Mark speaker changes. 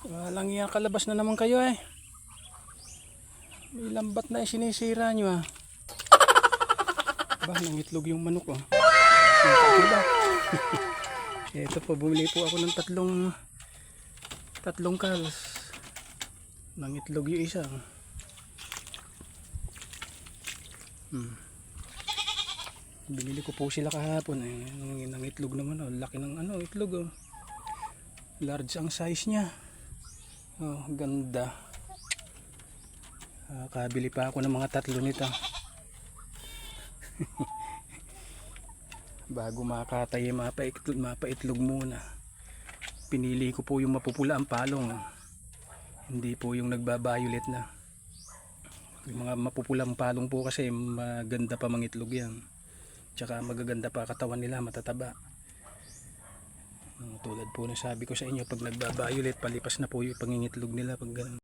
Speaker 1: Walang iya, kalabas na naman kayo eh. May lambat na sinisira nyo ah. Bah, nangitlog yung manok oh. Ito po, bumili po ako ng tatlong kals. Nangitlog yung isa. Binili ko po sila kahapon eh. Nangitlog naman oh. Laki ng itlog oh. Large ang size niya. Oh, ganda. Kabili pa ako ng mga 3 nito. Bago makatay, mapaitlog muna. Pinili ko po yung mapupula ang palong. Hindi po yung nagba-violet na. Yung mga mapupulang palong po kasi maganda pa mangitlog yan. Tsaka magaganda pa katawan nila, matataba. Tulad po na sabi ko sa inyo, pag nagba-violet, palipas na po yung pangingitlog nila pag ganun.